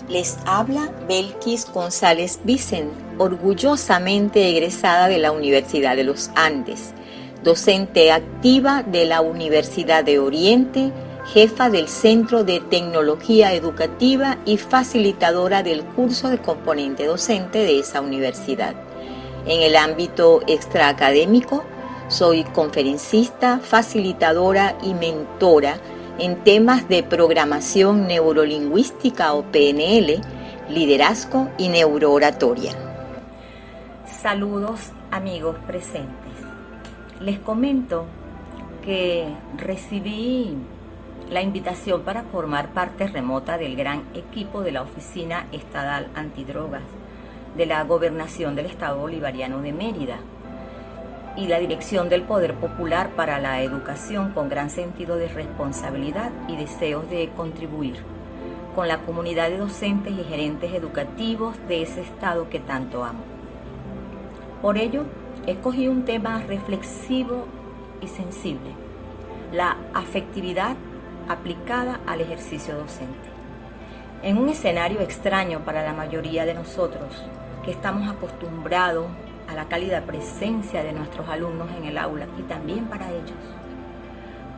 Les habla Belkis González Vicent, orgullosamente egresada de la Universidad de los Andes, docente activa de la Universidad de Oriente, jefa del Centro de Tecnología Educativa y facilitadora del curso de componente docente de esa universidad. En el ámbito extraacadémico, soy conferencista, facilitadora y mentora en temas de programación neurolingüística o PNL, liderazgo y neurooratoria. Saludos amigos presentes. Les comento que recibí la invitación para formar parte remota del gran equipo de la Oficina Estatal Antidrogas de la Gobernación del Estado Bolivariano de Mérida y la Dirección del Poder Popular para la Educación, con gran sentido de responsabilidad y deseos de contribuir con la comunidad de docentes y gerentes educativos de ese estado que tanto amo. Por ello, escogí un tema reflexivo y sensible: la afectividad aplicada al ejercicio docente. En un escenario extraño para la mayoría de nosotros, que estamos acostumbrados a la cálida presencia de nuestros alumnos en el aula y también para ellos,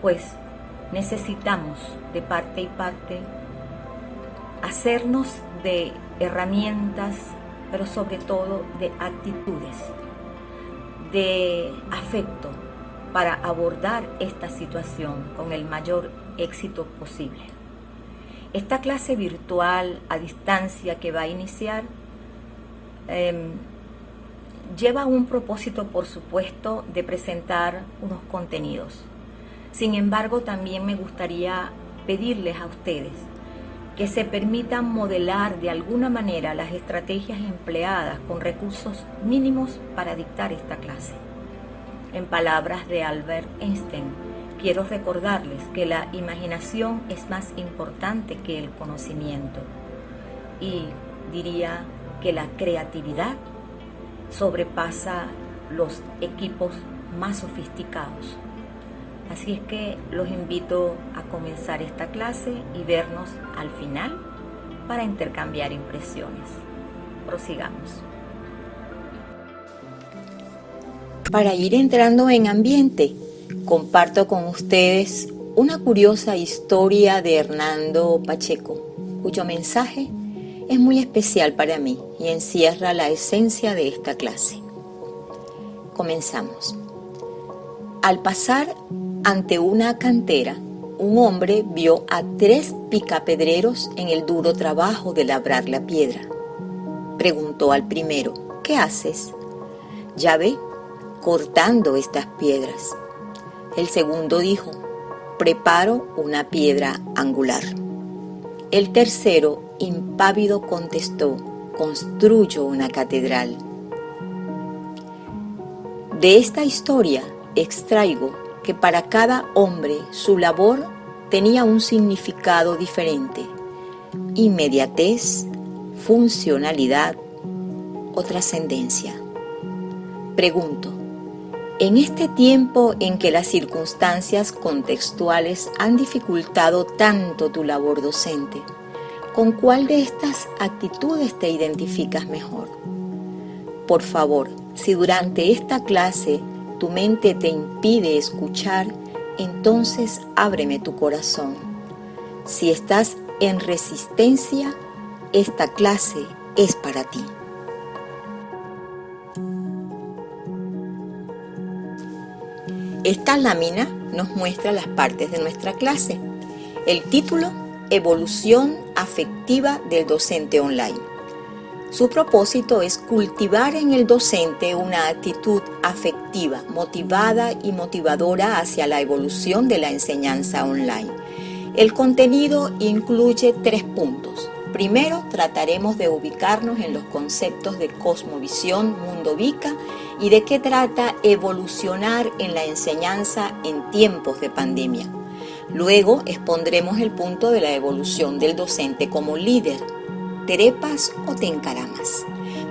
pues necesitamos de parte y parte hacernos de herramientas, pero sobre todo de actitudes, de afecto para abordar esta situación con el mayor éxito posible. Esta clase virtual a distancia que va a iniciar lleva un propósito, por supuesto, de presentar unos contenidos. Sin embargo, también me gustaría pedirles a ustedes que se permitan modelar de alguna manera las estrategias empleadas con recursos mínimos para dictar esta clase. En palabras de Albert Einstein, quiero recordarles que la imaginación es más importante que el conocimiento, y diría que la creatividad sobrepasa los equipos más sofisticados. Así es que los invito a comenzar esta clase y vernos al final para intercambiar impresiones. Prosigamos. Para ir entrando en ambiente, comparto con ustedes una curiosa historia de Hernando Pacheco, cuyo mensaje es muy especial para mí y encierra la esencia de esta clase. Comenzamos. Al pasar ante una cantera, un hombre vio a 3 picapedreros en el duro trabajo de labrar la piedra. Preguntó al primero: ¿qué haces? Ya ve, cortando estas piedras. El segundo dijo: preparo una piedra angular. El tercero, impávido, contestó: construyo una catedral. De esta historia extraigo que para cada hombre su labor tenía un significado diferente: inmediatez, funcionalidad o trascendencia. Pregunto: en este tiempo en que las circunstancias contextuales han dificultado tanto tu labor docente, ¿con cuál de estas actitudes te identificas mejor? Por favor, si durante esta clase tu mente te impide escuchar, entonces ábreme tu corazón. Si estás en resistencia, esta clase es para ti. Esta lámina nos muestra las partes de nuestra clase. El título: Evolución afectiva del docente online. Su propósito es cultivar en el docente una actitud afectiva, motivada y motivadora hacia la evolución de la enseñanza online. El contenido incluye 3 puntos. Primero, trataremos de ubicarnos en los conceptos de cosmovisión mundovica y de qué trata evolucionar en la enseñanza en tiempos de pandemia. Luego expondremos el punto de la evolución del docente como líder. ¿Trepas o te encaramas?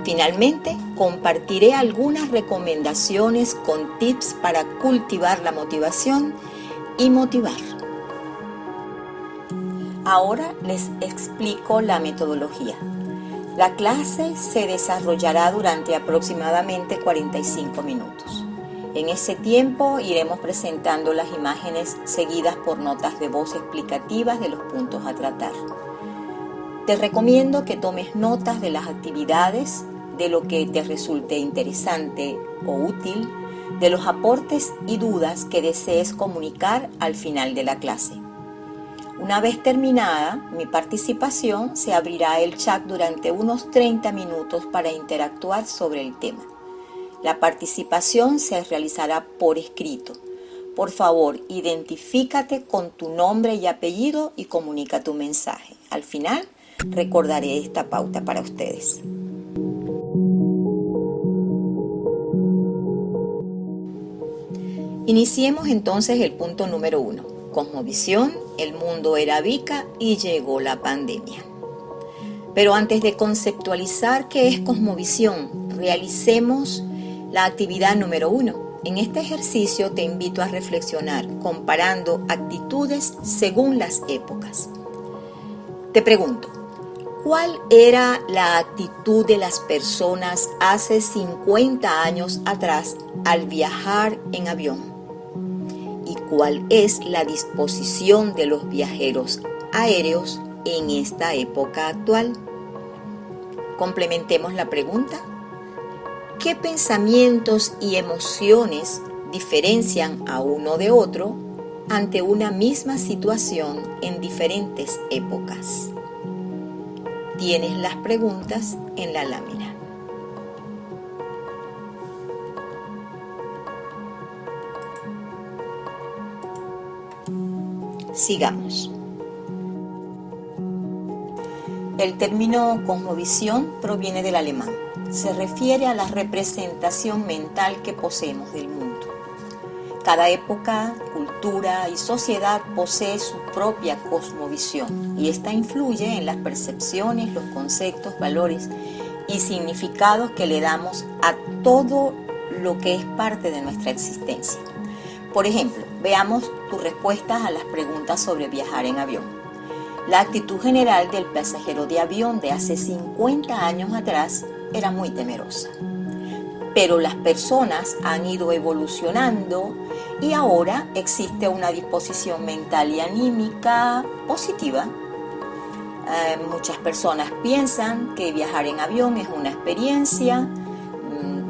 Finalmente, compartiré algunas recomendaciones con tips para cultivar la motivación y motivar. Ahora les explico la metodología. La clase se desarrollará durante aproximadamente 45 minutos. En ese tiempo iremos presentando las imágenes seguidas por notas de voz explicativas de los puntos a tratar. Te recomiendo que tomes notas de las actividades, de lo que te resulte interesante o útil, de los aportes y dudas que desees comunicar al final de la clase. Una vez terminada mi participación, se abrirá el chat durante unos 30 minutos para interactuar sobre el tema. La participación se realizará por escrito. Por favor, identifícate con tu nombre y apellido y comunica tu mensaje. Al final, recordaré esta pauta para ustedes. Iniciemos entonces el punto número 1. Cosmovisión, el mundo era bica y llegó la pandemia. Pero antes de conceptualizar qué es cosmovisión, realicemos la actividad número 1. En este ejercicio te invito a reflexionar comparando actitudes según las épocas. Te pregunto, ¿cuál era la actitud de las personas hace 50 años atrás al viajar en avión? ¿Y cuál es la disposición de los viajeros aéreos en esta época actual? Complementemos la pregunta. ¿Qué pensamientos y emociones diferencian a uno de otro ante una misma situación en diferentes épocas? Tienes las preguntas en la lámina. Sigamos. El término cosmovisión proviene del alemán. Se refiere a la representación mental que poseemos del mundo. Cada época, cultura y sociedad posee su propia cosmovisión y esta influye en las percepciones, los conceptos, valores y significados que le damos a todo lo que es parte de nuestra existencia. Por ejemplo, veamos tus respuestas a las preguntas sobre viajar en avión. La actitud general del pasajero de avión de hace 50 años atrás era muy temerosa. Pero las personas han ido evolucionando y ahora existe una disposición mental y anímica positiva. Muchas personas piensan que viajar en avión es una experiencia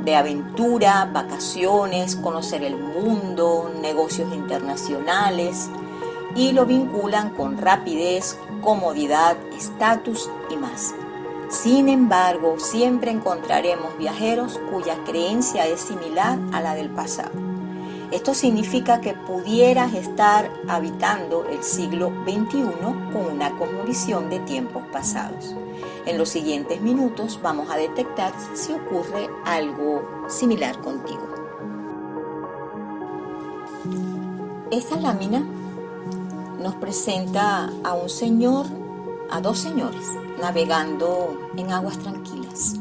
de aventura, vacaciones, conocer el mundo, negocios internacionales y lo vinculan con rapidez, comodidad, estatus y más. Sin embargo, siempre encontraremos viajeros cuya creencia es similar a la del pasado. Esto significa que pudieras estar habitando el siglo XXI con una cosmovisión de tiempos pasados. En los siguientes minutos vamos a detectar si ocurre algo similar contigo. Esta lámina nos presenta a dos señores navegando en aguas tranquilas.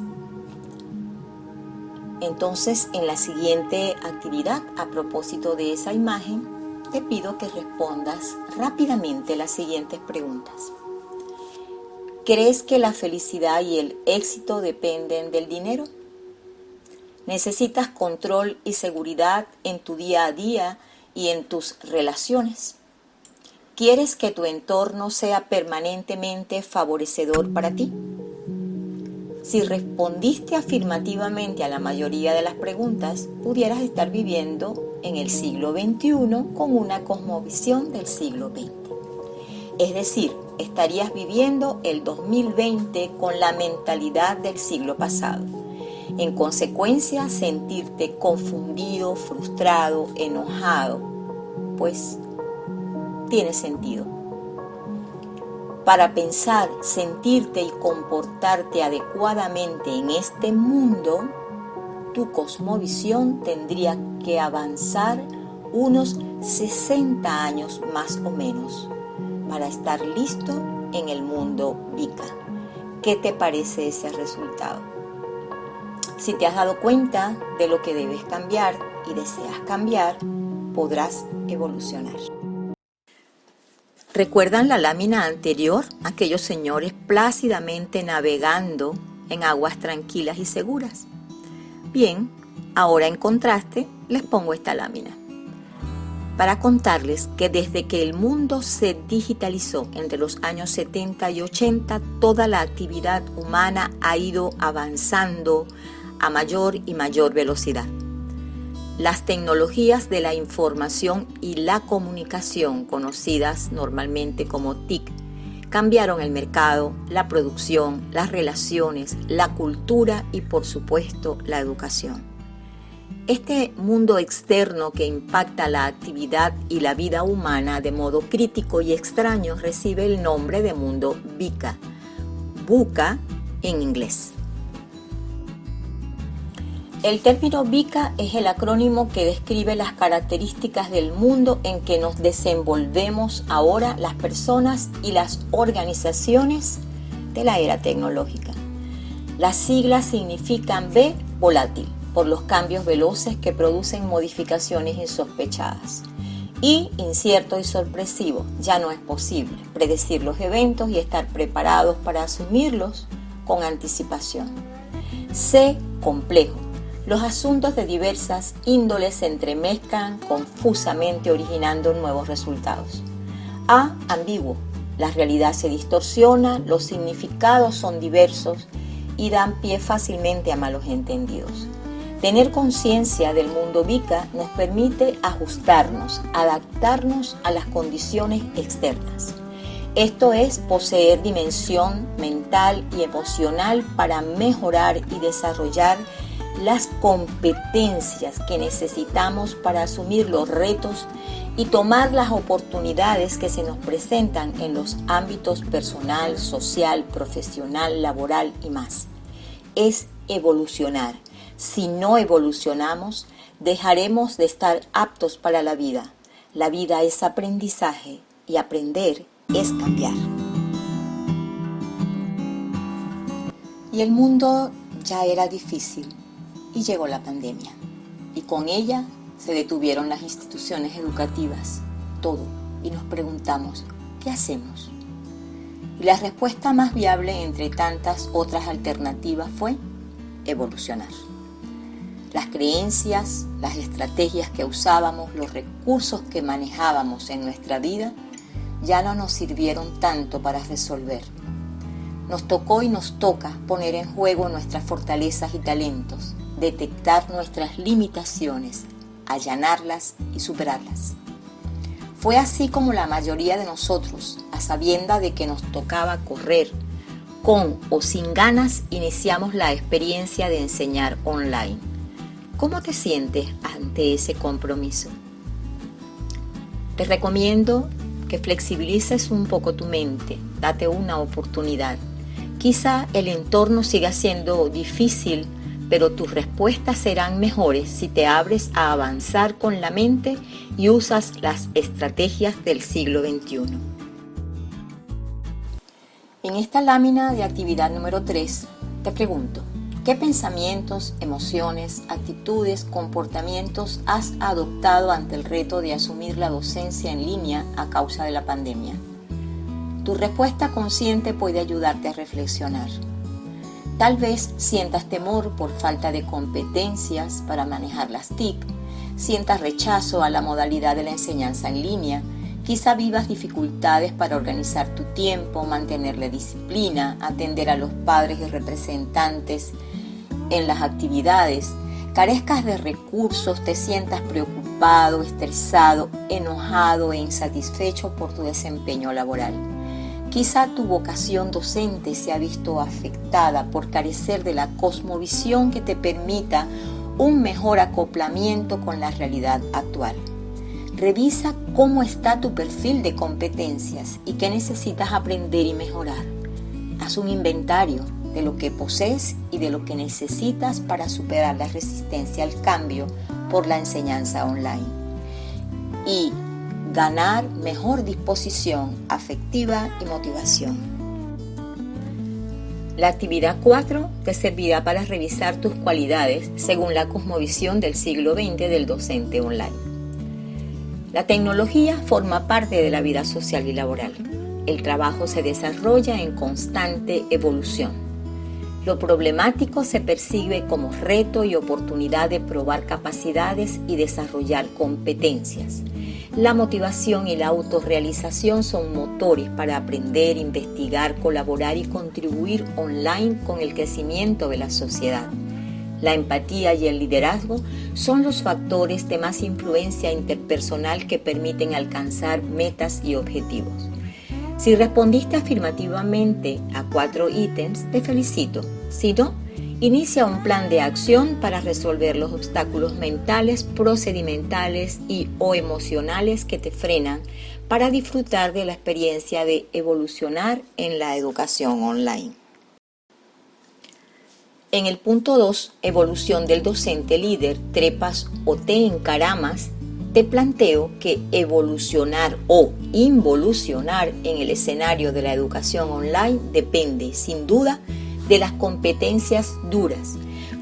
Entonces, en la siguiente actividad, a propósito de esa imagen, te pido que respondas rápidamente las siguientes preguntas. ¿Crees que la felicidad y el éxito dependen del dinero? ¿Necesitas control y seguridad en tu día a día y en tus relaciones? ¿Quieres que tu entorno sea permanentemente favorecedor para ti? Si respondiste afirmativamente a la mayoría de las preguntas, pudieras estar viviendo en el siglo XXI con una cosmovisión del siglo XX. Es decir, estarías viviendo el 2020 con la mentalidad del siglo pasado. En consecuencia, sentirte confundido, frustrado, enojado, pues tiene sentido. Para pensar, sentirte y comportarte adecuadamente en este mundo, tu cosmovisión tendría que avanzar unos 60 años más o menos para estar listo en el mundo VICA. ¿Qué te parece ese resultado? Si te has dado cuenta de lo que debes cambiar y deseas cambiar, podrás evolucionar. ¿Recuerdan la lámina anterior? Aquellos señores plácidamente navegando en aguas tranquilas y seguras. Bien, ahora en contraste les pongo esta lámina para contarles que desde que el mundo se digitalizó entre los años 70 y 80, toda la actividad humana ha ido avanzando a mayor y mayor velocidad. Las tecnologías de la información y la comunicación, conocidas normalmente como TIC, cambiaron el mercado, la producción, las relaciones, la cultura y, por supuesto, la educación. Este mundo externo que impacta la actividad y la vida humana de modo crítico y extraño recibe el nombre de mundo VUCA, VUCA en inglés. El término VUCA es el acrónimo que describe las características del mundo en que nos desenvolvemos ahora las personas y las organizaciones de la era tecnológica. Las siglas significan V, volátil, por los cambios veloces que producen modificaciones insospechadas. Y incierto y sorpresivo, ya no es posible predecir los eventos y estar preparados para asumirlos con anticipación. C, complejo. Los asuntos de diversas índoles se entremezclan confusamente originando nuevos resultados. A, ambiguo. La realidad se distorsiona, los significados son diversos y dan pie fácilmente a malos entendidos. Tener conciencia del mundo VUCA nos permite ajustarnos, adaptarnos a las condiciones externas. Esto es poseer dimensión mental y emocional para mejorar y desarrollar las competencias que necesitamos para asumir los retos y tomar las oportunidades que se nos presentan en los ámbitos personal, social, profesional, laboral y más. Es evolucionar. Si no evolucionamos, dejaremos de estar aptos para la vida. La vida es aprendizaje y aprender es cambiar. Y el mundo ya era difícil y llegó la pandemia. Y con ella se detuvieron las instituciones educativas, todo. Y nos preguntamos, ¿qué hacemos? Y la respuesta más viable entre tantas otras alternativas fue evolucionar. Las creencias, las estrategias que usábamos, los recursos que manejábamos en nuestra vida ya no nos sirvieron tanto para resolver. Nos tocó y nos toca poner en juego nuestras fortalezas y talentos, detectar nuestras limitaciones, allanarlas y superarlas. Fue así como la mayoría de nosotros, a sabienda de que nos tocaba correr, con o sin ganas, iniciamos la experiencia de enseñar online. ¿Cómo te sientes ante ese compromiso? Te recomiendo que flexibilices un poco tu mente, date una oportunidad. Quizá el entorno siga siendo difícil, pero tus respuestas serán mejores si te abres a avanzar con la mente y usas las estrategias del siglo XXI. En esta lámina de actividad número 3, te pregunto, ¿qué pensamientos, emociones, actitudes, comportamientos has adoptado ante el reto de asumir la docencia en línea a causa de la pandemia? Tu respuesta consciente puede ayudarte a reflexionar. Tal vez sientas temor por falta de competencias para manejar las TIC, sientas rechazo a la modalidad de la enseñanza en línea, quizá vivas dificultades para organizar tu tiempo, mantener la disciplina, atender a los padres y representantes en las actividades, carezcas de recursos, te sientas preocupado, estresado, enojado e insatisfecho por tu desempeño laboral. Quizá tu vocación docente se ha visto afectada por carecer de la cosmovisión que te permita un mejor acoplamiento con la realidad actual. Revisa cómo está tu perfil de competencias y qué necesitas aprender y mejorar. Haz un inventario de lo que posees y de lo que necesitas para superar la resistencia al cambio por la enseñanza online y ganar mejor disposición afectiva y motivación. La actividad 4 te servirá para revisar tus cualidades según la cosmovisión del siglo XX del docente online. La tecnología forma parte de la vida social y laboral. El trabajo se desarrolla en constante evolución. Lo problemático se percibe como reto y oportunidad de probar capacidades y desarrollar competencias. La motivación y la autorrealización son motores para aprender, investigar, colaborar y contribuir online con el crecimiento de la sociedad. La empatía y el liderazgo son los factores de más influencia interpersonal que permiten alcanzar metas y objetivos. Si respondiste afirmativamente a 4 ítems, te felicito. Si no, inicia un plan de acción para resolver los obstáculos mentales, procedimentales o emocionales que te frenan para disfrutar de la experiencia de evolucionar en la educación online. En el punto 2, evolución del docente líder, trepas o te encaramas, te planteo que evolucionar o involucionar en el escenario de la educación online depende, sin duda, de las competencias duras,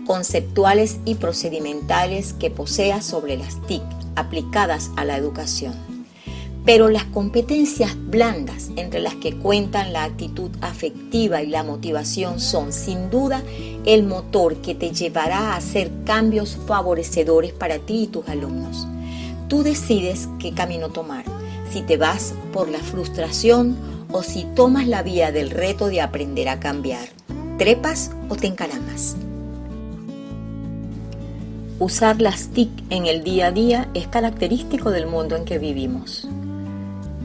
conceptuales y procedimentales que poseas sobre las TIC aplicadas a la educación. Pero las competencias blandas, entre las que cuentan la actitud afectiva y la motivación, son sin duda el motor que te llevará a hacer cambios favorecedores para ti y tus alumnos. Tú decides qué camino tomar, si te vas por la frustración o si tomas la vía del reto de aprender a cambiar. ¿Trepas o te encaramas? Usar las TIC en el día a día es característico del mundo en que vivimos.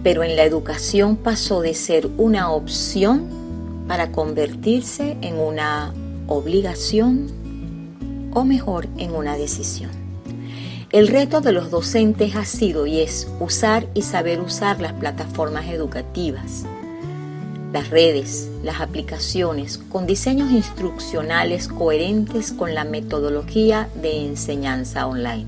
Pero en la educación pasó de ser una opción para convertirse en una obligación o mejor en una decisión. El reto de los docentes ha sido y es usar y saber usar las plataformas educativas, las redes, las aplicaciones, con diseños instruccionales coherentes con la metodología de enseñanza online.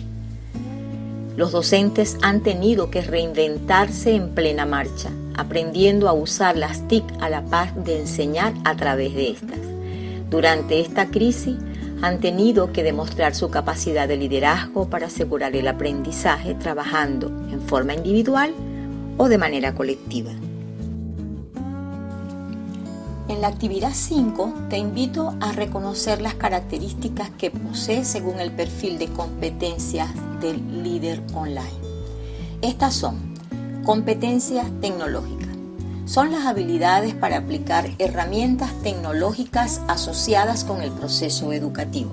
Los docentes han tenido que reinventarse en plena marcha, aprendiendo a usar las TIC a la par de enseñar a través de estas. Durante esta crisis han tenido que demostrar su capacidad de liderazgo para asegurar el aprendizaje trabajando en forma individual o de manera colectiva. En la actividad 5 te invito a reconocer las características que posee según el perfil de competencias del líder online. Estas son competencias tecnológicas. Son las habilidades para aplicar herramientas tecnológicas asociadas con el proceso educativo.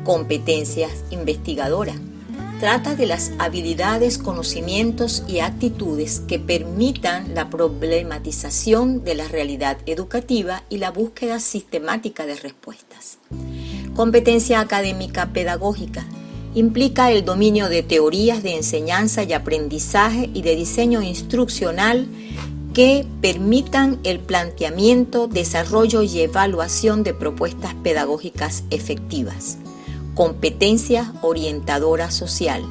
Competencias investigadoras. Trata de las habilidades, conocimientos y actitudes que permitan la problematización de la realidad educativa y la búsqueda sistemática de respuestas. Competencia académica pedagógica. Implica el dominio de teorías de enseñanza y aprendizaje y de diseño instruccional que permitan el planteamiento, desarrollo y evaluación de propuestas pedagógicas efectivas. Competencia orientadora social.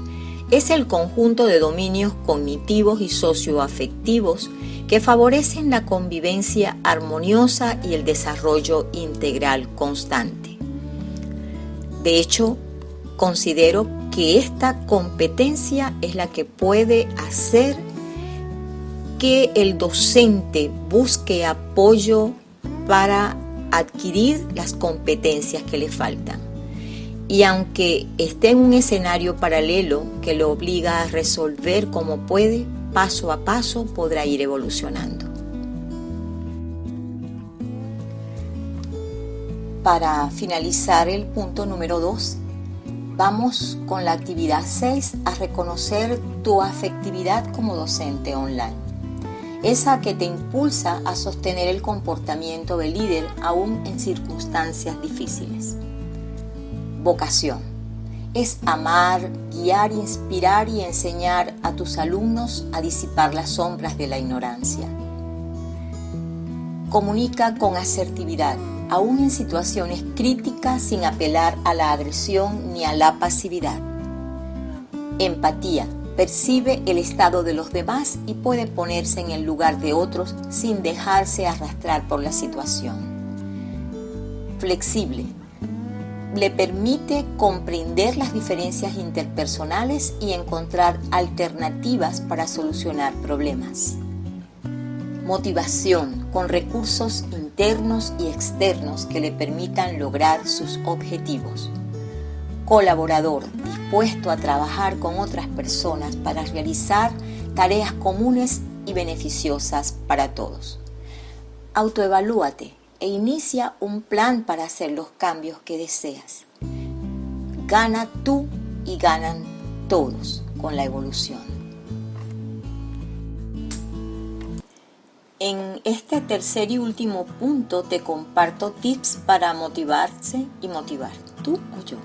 Es el conjunto de dominios cognitivos y socioafectivos que favorecen la convivencia armoniosa y el desarrollo integral constante. De hecho, considero que esta competencia es la que puede hacer que el docente busque apoyo para adquirir las competencias que le faltan. Y aunque esté en un escenario paralelo que lo obliga a resolver como puede, paso a paso podrá ir evolucionando. Para finalizar el punto número 2, vamos con la actividad 6 a reconocer tu afectividad como docente online. Esa que te impulsa a sostener el comportamiento de líder aún en circunstancias difíciles. Vocación. Es amar, guiar, inspirar y enseñar a tus alumnos a disipar las sombras de la ignorancia. Comunica con asertividad, aún en situaciones críticas sin apelar a la agresión ni a la pasividad. Empatía. Percibe el estado de los demás y puede ponerse en el lugar de otros sin dejarse arrastrar por la situación. Flexible. le permite comprender las diferencias interpersonales y encontrar alternativas para solucionar problemas. Motivación con recursos internos y externos que le permitan lograr sus objetivos. Colaborador dispuesto a trabajar con otras personas para realizar tareas comunes y beneficiosas para todos. Autoevalúate e inicia un plan para hacer los cambios que deseas. Gana tú y ganan todos con la evolución. En este tercer y último punto te comparto tips para motivarse y motivar, tú o yo.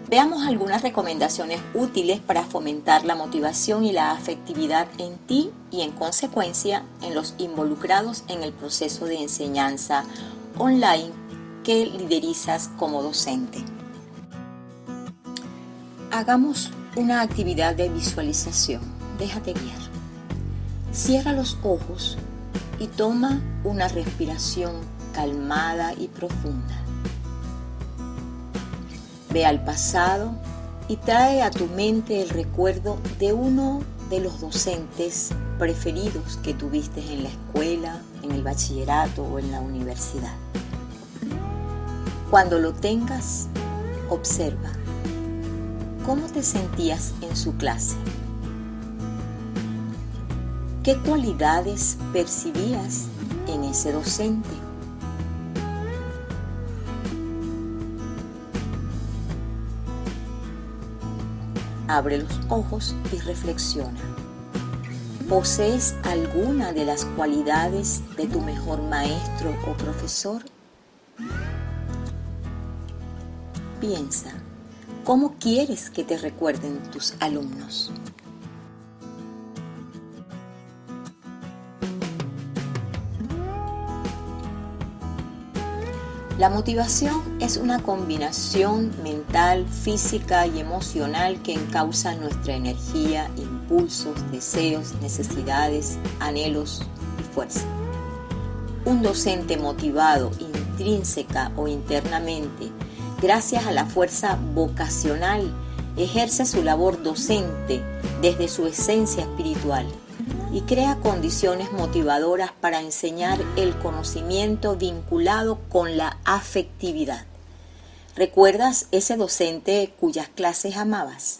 Veamos algunas recomendaciones útiles para fomentar la motivación y la afectividad en ti y en consecuencia en los involucrados en el proceso de enseñanza online que liderizas como docente. Hagamos una actividad de visualización. Déjate guiar. Cierra los ojos y toma una respiración calmada y profunda. Ve al pasado y trae a tu mente el recuerdo de uno de los docentes preferidos que tuviste en la escuela, en el bachillerato o en la universidad. Cuando lo tengas, observa cómo te sentías en su clase. ¿Qué cualidades percibías en ese docente? Abre los ojos y reflexiona. ¿Posees alguna de las cualidades de tu mejor maestro o profesor? Piensa, ¿cómo quieres que te recuerden tus alumnos? La motivación es una combinación mental, física y emocional que encauza nuestra energía, impulsos, deseos, necesidades, anhelos y fuerza. Un docente motivado intrínseca o internamente, gracias a la fuerza vocacional, ejerce su labor docente desde su esencia espiritual y crea condiciones motivadoras para enseñar el conocimiento vinculado con la afectividad. ¿Recuerdas ese docente cuyas clases amabas?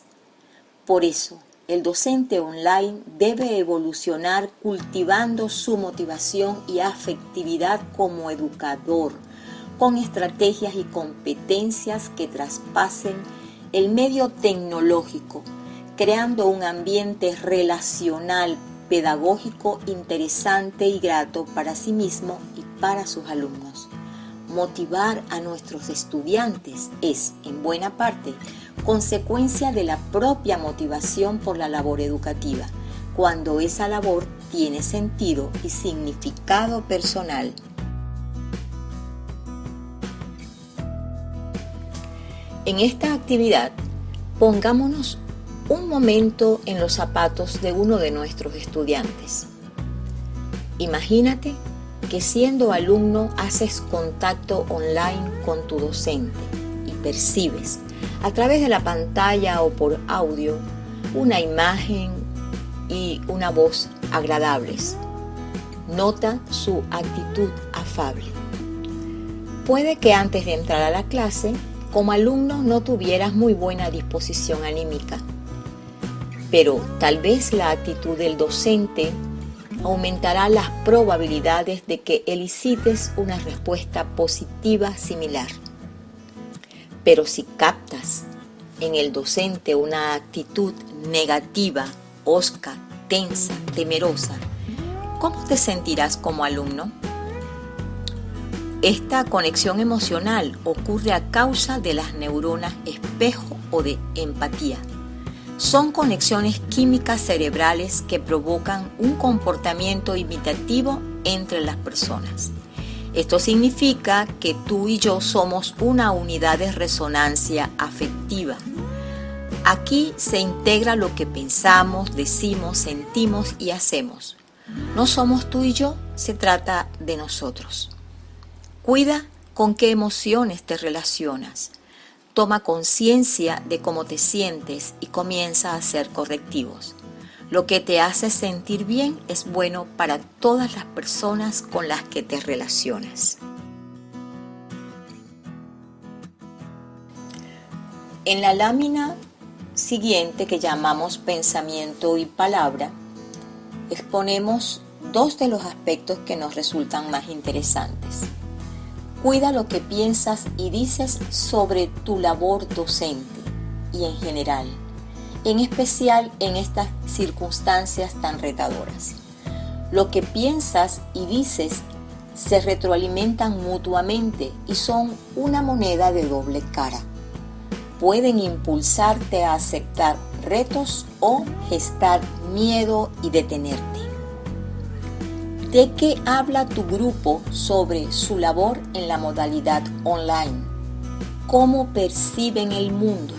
Por eso, el docente online debe evolucionar cultivando su motivación y afectividad como educador, con estrategias y competencias que traspasen el medio tecnológico, creando un ambiente relacional pedagógico interesante y grato para sí mismo y para sus alumnos. Motivar a nuestros estudiantes es, en buena parte, consecuencia de la propia motivación por la labor educativa, cuando esa labor tiene sentido y significado personal. En esta actividad, pongámonos un momento en los zapatos de uno de nuestros estudiantes. Imagínate que siendo alumno haces contacto online con tu docente y percibes a través de la pantalla o por audio una imagen y una voz agradables. Nota su actitud afable. Puede que antes de entrar a la clase, como alumno no tuvieras muy buena disposición anímica, pero tal vez la actitud del docente aumentará las probabilidades de que elicites una respuesta positiva similar. Pero si captas en el docente una actitud negativa, hosca, tensa, temerosa, ¿cómo te sentirás como alumno? Esta conexión emocional ocurre a causa de las neuronas espejo o de empatía. Son conexiones químicas cerebrales que provocan un comportamiento imitativo entre las personas. Esto significa que tú y yo somos una unidad de resonancia afectiva. Aquí se integra lo que pensamos, decimos, sentimos y hacemos. No somos tú y yo, se trata de nosotros. Cuida con qué emociones te relacionas. Toma conciencia de cómo te sientes y comienza a hacer correctivos. Lo que te hace sentir bien es bueno para todas las personas con las que te relacionas. En la lámina siguiente, que llamamos pensamiento y palabra, exponemos dos de los aspectos que nos resultan más interesantes. Cuida lo que piensas y dices sobre tu labor docente y en general, en especial en estas circunstancias tan retadoras. Lo que piensas y dices se retroalimentan mutuamente y son una moneda de doble cara. Pueden impulsarte a aceptar retos o gestar miedo y detenerte. ¿De qué habla tu grupo sobre su labor en la modalidad online? ¿Cómo perciben el mundo?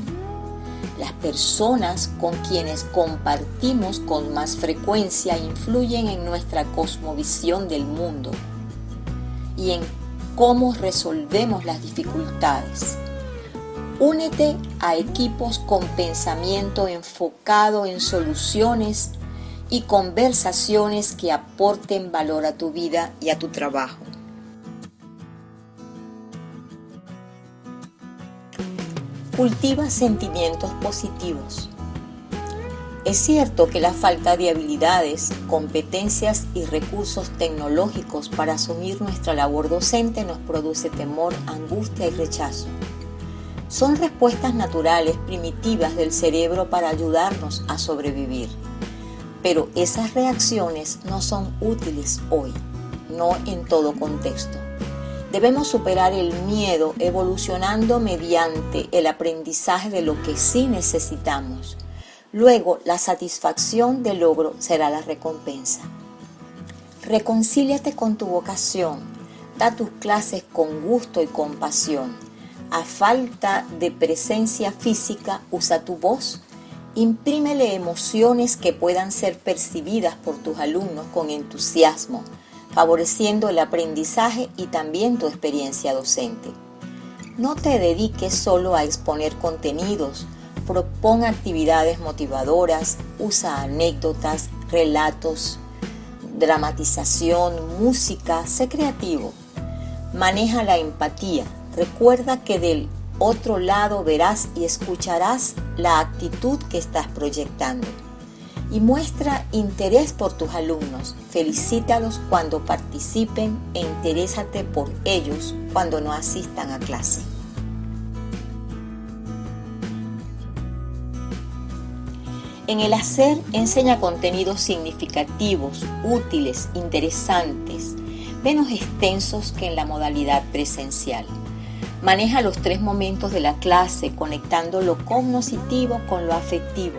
Las personas con quienes compartimos con más frecuencia influyen en nuestra cosmovisión del mundo y en cómo resolvemos las dificultades. Únete a equipos con pensamiento enfocado en soluciones y conversaciones que aporten valor a tu vida y a tu trabajo. Cultiva sentimientos positivos. Es cierto que la falta de habilidades, competencias y recursos tecnológicos para asumir nuestra labor docente nos produce temor, angustia y rechazo. Son respuestas naturales, primitivas del cerebro para ayudarnos a sobrevivir. Pero esas reacciones no son útiles hoy, no en todo contexto. Debemos superar el miedo evolucionando mediante el aprendizaje de lo que sí necesitamos. Luego, la satisfacción del logro será la recompensa. Reconcíliate con tu vocación. Da tus clases con gusto y con pasión. A falta de presencia física, usa tu voz. Imprímele emociones que puedan ser percibidas por tus alumnos con entusiasmo, favoreciendo el aprendizaje y también tu experiencia docente. No te dediques solo a exponer contenidos, propon actividades motivadoras, usa anécdotas, relatos, dramatización, música, sé creativo. Maneja la empatía. Recuerda que del otro lado verás y escucharás la actitud que estás proyectando. Y muestra interés por tus alumnos. Felicítalos cuando participen e interésate por ellos cuando no asistan a clase. En el hacer, enseña contenidos significativos, útiles, interesantes, menos extensos que en la modalidad presencial. Maneja los 3 momentos de la clase, conectando lo cognitivo con lo afectivo.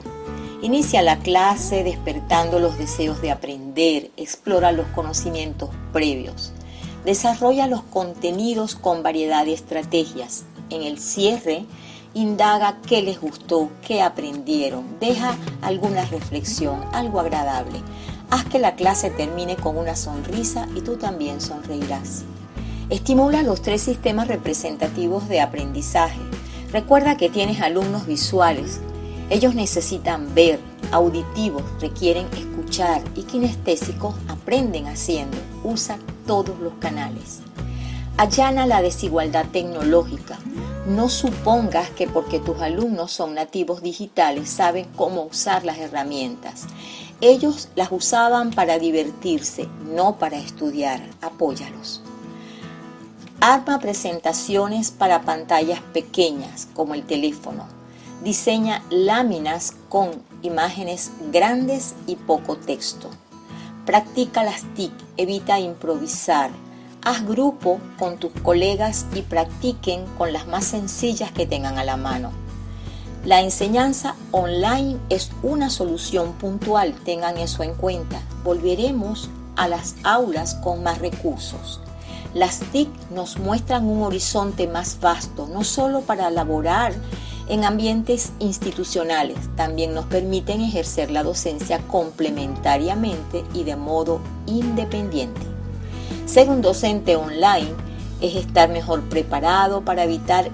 Inicia la clase despertando los deseos de aprender, explora los conocimientos previos. Desarrolla los contenidos con variedad de estrategias. En el cierre, indaga qué les gustó, qué aprendieron. Deja alguna reflexión, algo agradable. Haz que la clase termine con una sonrisa y tú también sonreirás. Estimula los 3 sistemas representativos de aprendizaje. Recuerda que tienes alumnos visuales. Ellos necesitan ver, auditivos requieren escuchar y kinestésicos aprenden haciendo. Usa todos los canales. Allana la desigualdad tecnológica. No supongas que porque tus alumnos son nativos digitales saben cómo usar las herramientas. Ellos las usaban para divertirse, no para estudiar. Apóyalos. Arma presentaciones para pantallas pequeñas como el teléfono. Diseña láminas con imágenes grandes y poco texto. Practica las TIC, evita improvisar. Haz grupo con tus colegas y practiquen con las más sencillas que tengan a la mano. La enseñanza online es una solución puntual, tengan eso en cuenta. Volveremos a las aulas con más recursos. Las TIC nos muestran un horizonte más vasto, no solo para laborar en ambientes institucionales, también nos permiten ejercer la docencia complementariamente y de modo independiente. Ser un docente online es estar mejor preparado para evitar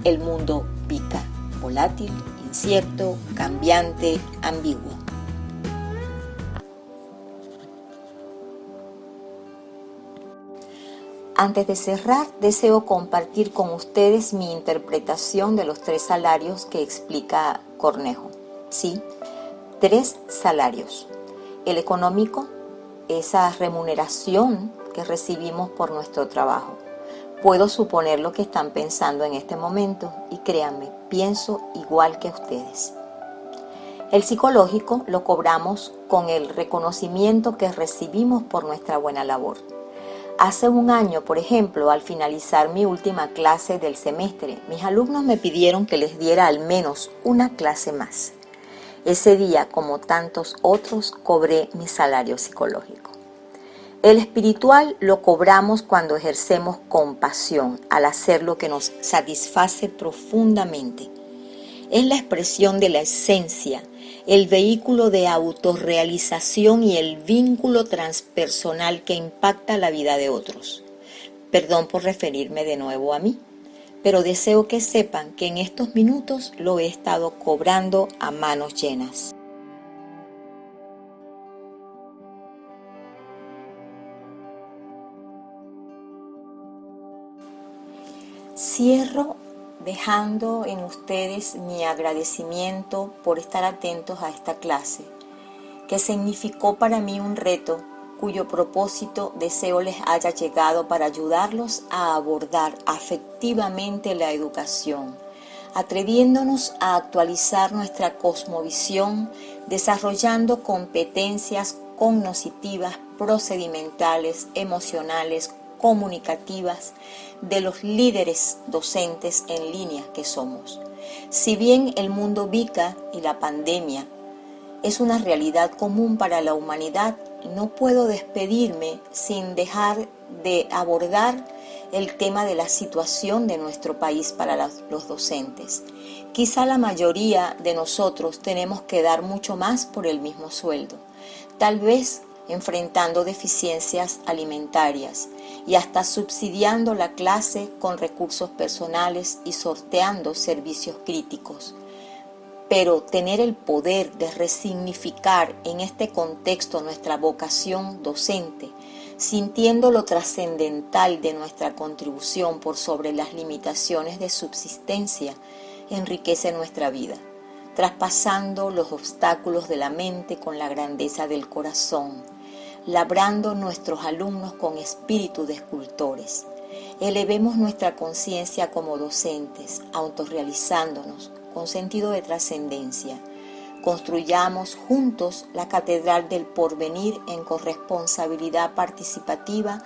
el mundo VICA: volátil, incierto, cambiante, ambiguo. Antes de cerrar, deseo compartir con ustedes mi interpretación de los 3 salarios que explica Cornejo. Sí, 3 salarios. El económico, esa remuneración que recibimos por nuestro trabajo. Puedo suponer lo que están pensando en este momento y créanme, pienso igual que ustedes. El psicológico lo cobramos con el reconocimiento que recibimos por nuestra buena labor. Hace un año, por ejemplo, al finalizar mi última clase del semestre, mis alumnos me pidieron que les diera al menos una clase más. Ese día, como tantos otros, cobré mi salario psicológico. El espiritual lo cobramos cuando ejercemos compasión al hacer lo que nos satisface profundamente. Es la expresión de la esencia, el vehículo de autorrealización y el vínculo transpersonal que impacta la vida de otros. Perdón por referirme de nuevo a mí, pero deseo que sepan que en estos minutos lo he estado cobrando a manos llenas. Cierro dejando en ustedes mi agradecimiento por estar atentos a esta clase, que significó para mí un reto cuyo propósito deseo les haya llegado para ayudarlos a abordar afectivamente la educación, atreviéndonos a actualizar nuestra cosmovisión, desarrollando competencias cognitivas, procedimentales, emocionales, comunicativas de los líderes docentes en línea que somos. Si bien el mundo VICA y la pandemia es una realidad común para la humanidad, no puedo despedirme sin dejar de abordar el tema de la situación de nuestro país para los docentes. Quizá la mayoría de nosotros tenemos que dar mucho más por el mismo sueldo, tal vez enfrentando deficiencias alimentarias y hasta subsidiando la clase con recursos personales y sorteando servicios críticos. Pero tener el poder de resignificar en este contexto nuestra vocación docente, sintiendo lo trascendental de nuestra contribución por sobre las limitaciones de subsistencia, enriquece nuestra vida, traspasando los obstáculos de la mente con la grandeza del corazón, labrando nuestros alumnos con espíritu de escultores. Elevemos nuestra conciencia como docentes, autorrealizándonos con sentido de trascendencia. Construyamos juntos la catedral del porvenir en corresponsabilidad participativa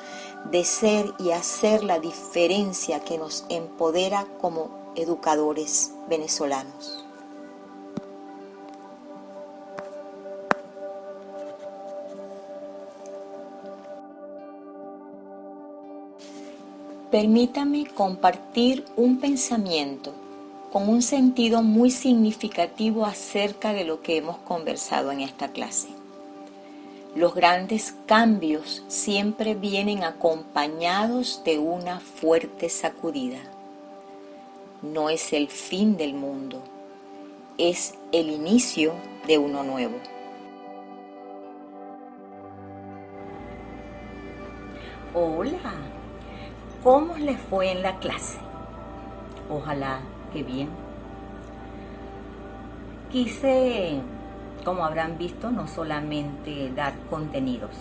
de ser y hacer la diferencia que nos empodera como educadores venezolanos. Permítame compartir un pensamiento con un sentido muy significativo acerca de lo que hemos conversado en esta clase. Los grandes cambios siempre vienen acompañados de una fuerte sacudida. No es el fin del mundo, es el inicio de uno nuevo. Hola, ¿cómo les fue en la clase? Ojalá que bien. Quise, como habrán visto, no solamente dar contenidos,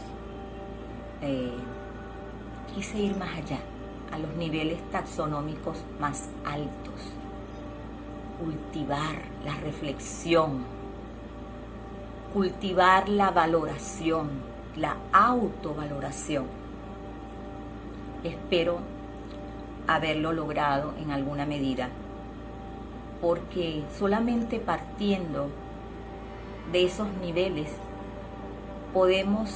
quise ir más allá, a los niveles taxonómicos más altos, cultivar la reflexión, cultivar la valoración, la autovaloración. Espero haberlo logrado en alguna medida, porque solamente partiendo de esos niveles podemos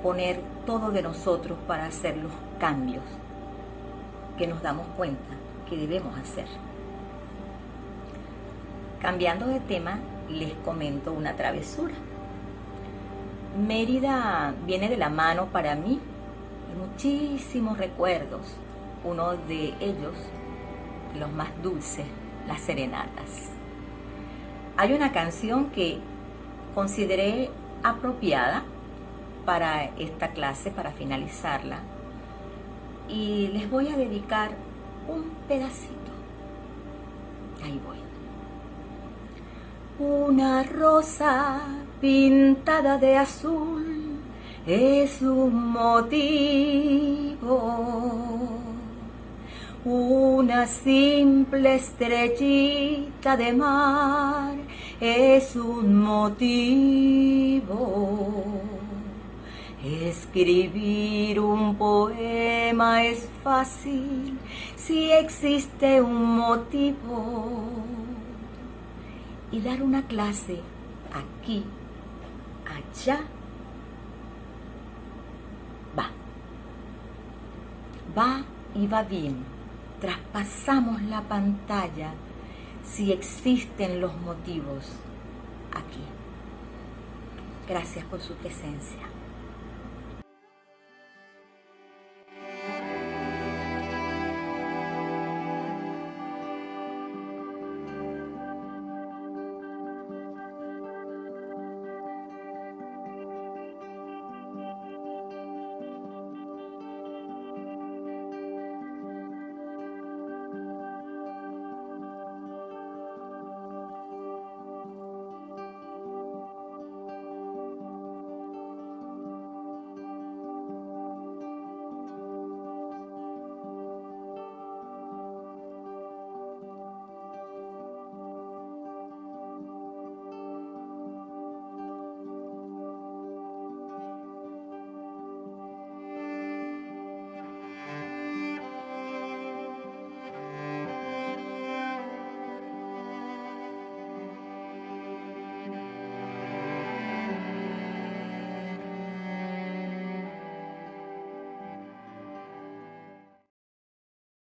poner todo de nosotros para hacer los cambios que nos damos cuenta que debemos hacer. Cambiando de tema, les comento una travesura. Mérida viene de la mano para mí de muchísimos recuerdos. Uno de ellos, los más dulces, las serenatas. Hay una canción que consideré apropiada para esta clase, para finalizarla, y les voy a dedicar un pedacito. Ahí voy. Una rosa pintada de azul es un motivo. Una simple estrellita de mar es un motivo. Escribir un poema es fácil si existe un motivo. Y dar una clase aquí, allá, va y va bien. Traspasamos la pantalla si existen los motivos aquí. Gracias por su presencia.